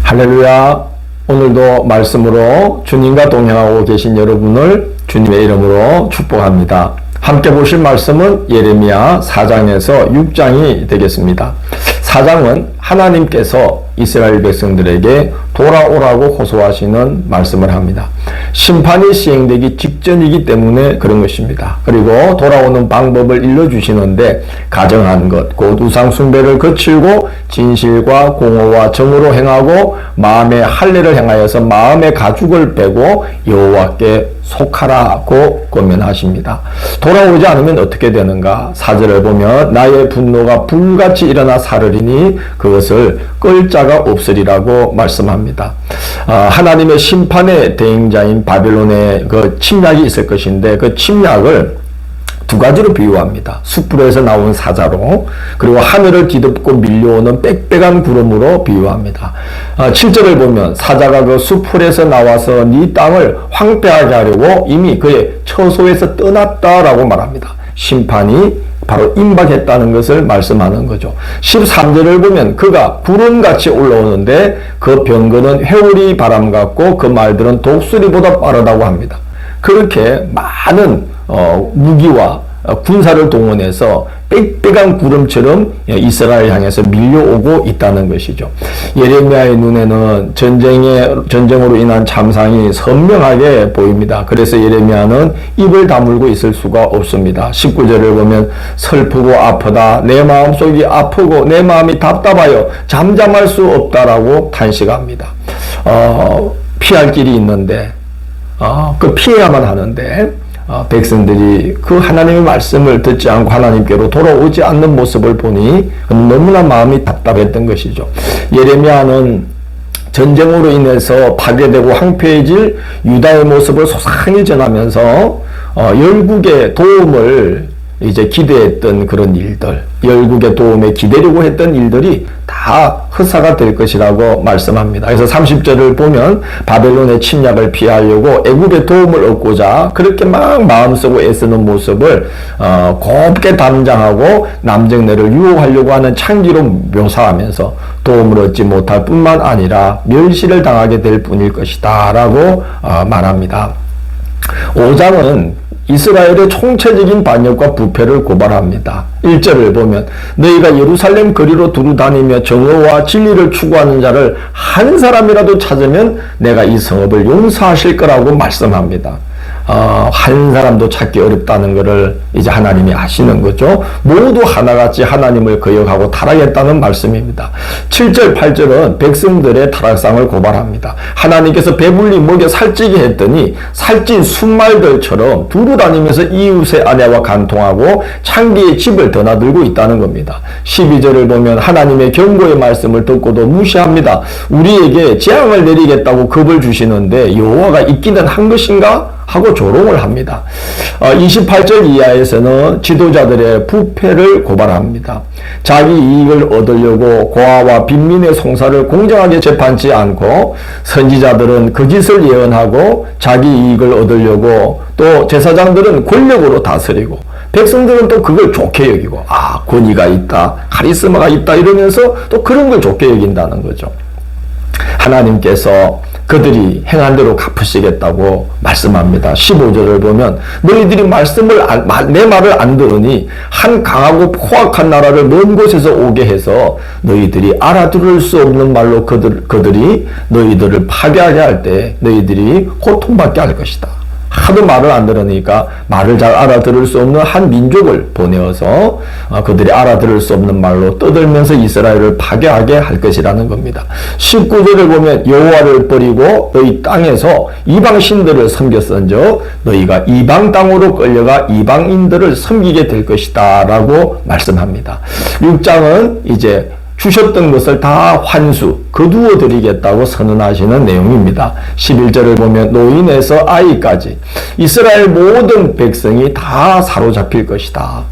할렐루야. 오늘도 말씀으로 주님과 동행하고 계신 여러분을 주님의 이름으로 축복합니다. 함께 보실 말씀은 예레미야 4장에서 6장이 되겠습니다. 4장은 하나님께서 이스라엘 백성들에게 돌아오라고 호소하시는 말씀을 합니다. 심판이 시행되기 직전이기 때문에 그런 것입니다. 그리고 돌아오는 방법을 일러주시는데 가정한 것, 곧 우상 숭배를 거칠고 진실과 공의와 정의로 행하고 마음의 할례를 행하여서 마음의 가죽을 빼고 여호와께 속하라고 권면하십니다. 돌아오지 않으면 어떻게 되는가? 4절을 보면 나의 분노가 불같이 일어나 사르리니 그것을 끌 자가 없으리라고 말씀합니다. 하나님의 심판의 대행자인 바벨론의 그 침략이 있을 것인데 그 침략을 두 가지로 비유합니다. 숯불에서 나온 사자로, 그리고 하늘을 뒤덮고 밀려오는 빽빽한 구름으로 비유합니다. 7절을 보면 사자가 그 숯불에서 나와서 네 땅을 황폐하게 하려고 이미 그의 처소에서 떠났다라고 말합니다. 심판이 바로 임박했다는 것을 말씀하는 거죠. 13절을 보면 그가 구름같이 올라오는데 그 병거는 회오리 바람 같고 그 말들은 독수리보다 빠르다고 합니다. 그렇게 많은 무기와 군사를 동원해서 빽빽한 구름처럼 이스라엘 향해서 밀려오고 있다는 것이죠. 예레미야의 눈에는 전쟁으로 인한 참상이 선명하게 보입니다. 그래서 예레미야는 입을 다물고 있을 수가 없습니다. 19절을 보면 슬프고 아프다. 내 마음속이 아프고 내 마음이 답답하여 잠잠할 수 없다라고 탄식합니다. 피할 길이 있는데 그 피해야만 하는데 백성들이 그 하나님의 말씀을 듣지 않고 하나님께로 돌아오지 않는 모습을 보니 너무나 마음이 답답했던 것이죠. 예레미야는 전쟁으로 인해서 파괴되고 황폐해질 유다의 모습을 소상히 전하면서 열국의 도움을 이제 기대했던 그런 일들, 열국의 도움에 기대려고 했던 일들이 다 흑사가 될 것이라고 말씀합니다. 그래서 30절을 보면 바벨론의 침략을 피하려고 애굽의 도움을 얻고자 그렇게 막 마음쓰고 애쓰는 모습을 곱게 담장하고 남정네를 유혹하려고 하는 창기로 묘사하면서 도움을 얻지 못할 뿐만 아니라 멸시를 당하게 될 뿐일 것이다 라고 말합니다. 5장은 이스라엘의 총체적인 반역과 부패를 고발합니다. 1절을 보면 너희가 예루살렘 거리로 두루다니며 정의와 진리를 추구하는 자를 한 사람이라도 찾으면 내가 이 성읍을 용서하실 거라고 말씀합니다. 한 사람도 찾기 어렵다는 것을 이제 하나님이 아시는 거죠. 모두 하나같이 하나님을 거역하고 타락했다는 말씀입니다. 7절, 8절은 백성들의 타락상을 고발합니다. 하나님께서 배불리 먹여 살찌게 했더니 살찐 순말들처럼 두루다니면서 이웃의 아내와 간통하고 창기의 집을 드나들고 있다는 겁니다. 12절을 보면 하나님의 경고의 말씀을 듣고도 무시합니다. 우리에게 재앙을 내리겠다고 겁을 주시는데 여호와가 있기는 한 것인가? 하고 조롱을 합니다. 28절 이하에서는 지도자들의 부패를 고발합니다. 자기 이익을 얻으려고 고아와 빈민의 송사를 공정하게 재판치 않고 선지자들은 거짓을 예언하고 자기 이익을 얻으려고 또 제사장들은 권력으로 다스리고 백성들은 또 그걸 좋게 여기고 권위가 있다, 카리스마가 있다 이러면서 또 그런 걸 좋게 여긴다는 거죠. 하나님께서 그들이 행한 대로 갚으시겠다고 말씀합니다. 15절을 보면 너희들이 내 말을 안 들으니 한 강하고 포악한 나라를 먼 곳에서 오게 해서 너희들이 알아들을 수 없는 말로 그들이 너희들을 파괴하게 할 때 너희들이 고통받게 할 것이다. 하도 말을 안 들으니까 말을 잘 알아들을 수 없는 한 민족을 보내어서 그들이 알아들을 수 없는 말로 떠들면서 이스라엘을 파괴하게 할 것이라는 겁니다. 19절을 보면 여호와를 버리고 너희 땅에서 이방 신들을 섬겼은즉 너희가 이방 땅으로 끌려가 이방인들을 섬기게 될 것이다 라고 말씀합니다. 6장은 이제 주셨던 것을 다 환수, 거두어 드리겠다고 선언하시는 내용입니다. 11절을 보면 노인에서 아이까지 이스라엘 모든 백성이 다 사로잡힐 것이다.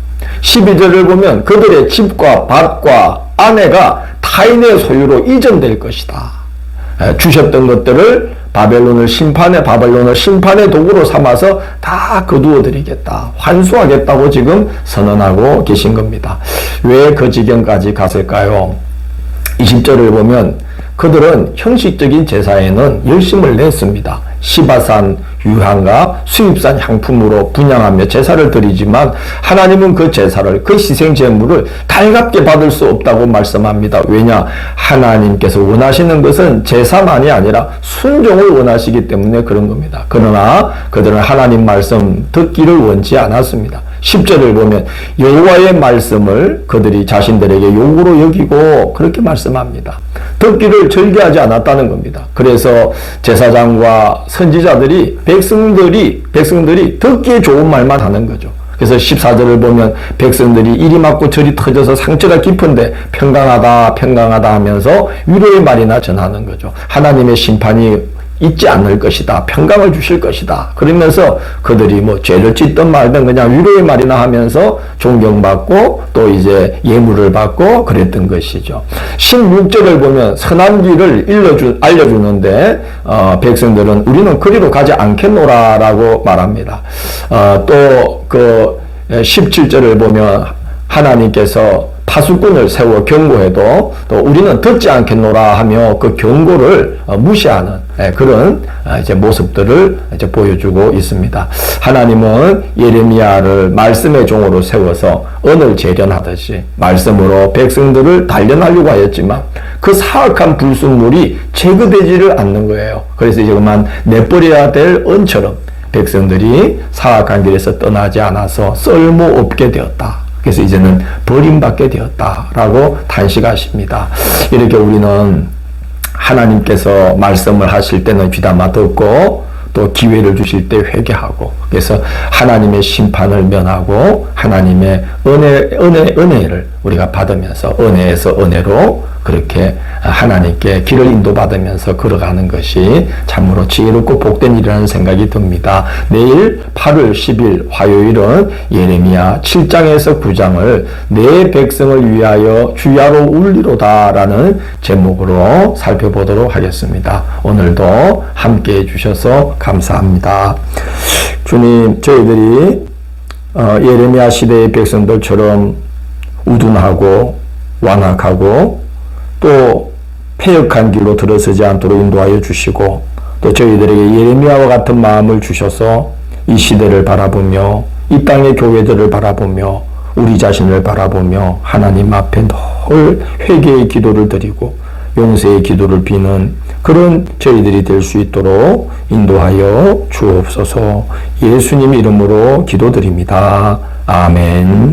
12절을 보면 그들의 집과 밭과 아내가 타인의 소유로 이전될 것이다. 주셨던 것들을 바벨론을 심판의 도구로 삼아서 다 거두어 드리겠다, 환수하겠다고 지금 선언하고 계신 겁니다. 왜 그 지경까지 갔을까요? 20절을 보면 그들은 형식적인 제사에는 열심을 냈습니다. 시바산 유향과 수입산 향품으로 분향하며 제사를 드리지만 하나님은 그 제사를, 그 희생 제물을 달갑게 받을 수 없다고 말씀합니다. 왜냐? 하나님께서 원하시는 것은 제사만이 아니라 순종을 원하시기 때문에 그런 겁니다. 그러나 그들은 하나님 말씀 듣기를 원치 않았습니다. 10절을 보면 여호와의 말씀을 그들이 자신들에게 요구로 여기고 그렇게 말씀합니다. 듣기를 절개하지 않았다는 겁니다. 그래서 제사장과 선지자들이 백성들이 듣기에 좋은 말만 하는 거죠. 그래서 14절을 보면 백성들이 이리 맞고 저리 터져서 상처가 깊은데 평강하다 하면서 위로의 말이나 전하는 거죠. 하나님의 심판이 있지 않을 것이다. 평강을 주실 것이다. 그러면서 그들이 뭐 죄를 짓든 말든 그냥 위로의 말이나 하면서 존경받고 또 이제 예물을 받고 그랬던 것이죠. 16절을 보면 선한 길을 알려주는데 백성들은 우리는 그리로 가지 않겠노라라고 말합니다. 또 그 17절을 보면 하나님께서 파수꾼을 세워 경고해도 또 우리는 듣지 않겠노라 하며 그 경고를 무시하는 그런 이제 모습들을 이제 보여주고 있습니다. 하나님은 예레미야를 말씀의 종으로 세워서 언을 재련하듯이 말씀으로 백성들을 단련하려고 하였지만 그 사악한 불순물이 제거되지를 않는 거예요. 그래서 이제 그만 내버려야 될 언처럼 백성들이 사악한 길에서 떠나지 않아서 쓸모없게 되었다. 그래서 이제는 버림받게 되었다라고 탄식하십니다. 이렇게 우리는 하나님께서 말씀을 하실 때는 귀담아 듣고 또 기회를 주실 때 회개하고 그래서 하나님의 심판을 면하고 하나님의 은혜를 우리가 받으면서 은혜에서 은혜로 그렇게 하나님께 길을 인도받으면서 걸어가는 것이 참으로 지혜롭고 복된 일이라는 생각이 듭니다. 내일 8월 10일 화요일은 예레미야 7장에서 9장을 내 백성을 위하여 주야로 울리로다 라는 제목으로 살펴보도록 하겠습니다. 오늘도 함께 해주셔서 감사합니다. 주님, 저희들이 예레미야 시대의 백성들처럼 우둔하고 완악하고 또 패역한 길로 들어서지 않도록 인도하여 주시고 또 저희들에게 예레미야와 같은 마음을 주셔서 이 시대를 바라보며 이 땅의 교회들을 바라보며 우리 자신을 바라보며 하나님 앞에 늘 회개의 기도를 드리고 용서의 기도를 비는 그런 저희들이 될 수 있도록 인도하여 주옵소서. 예수님 이름으로 기도드립니다. 아멘.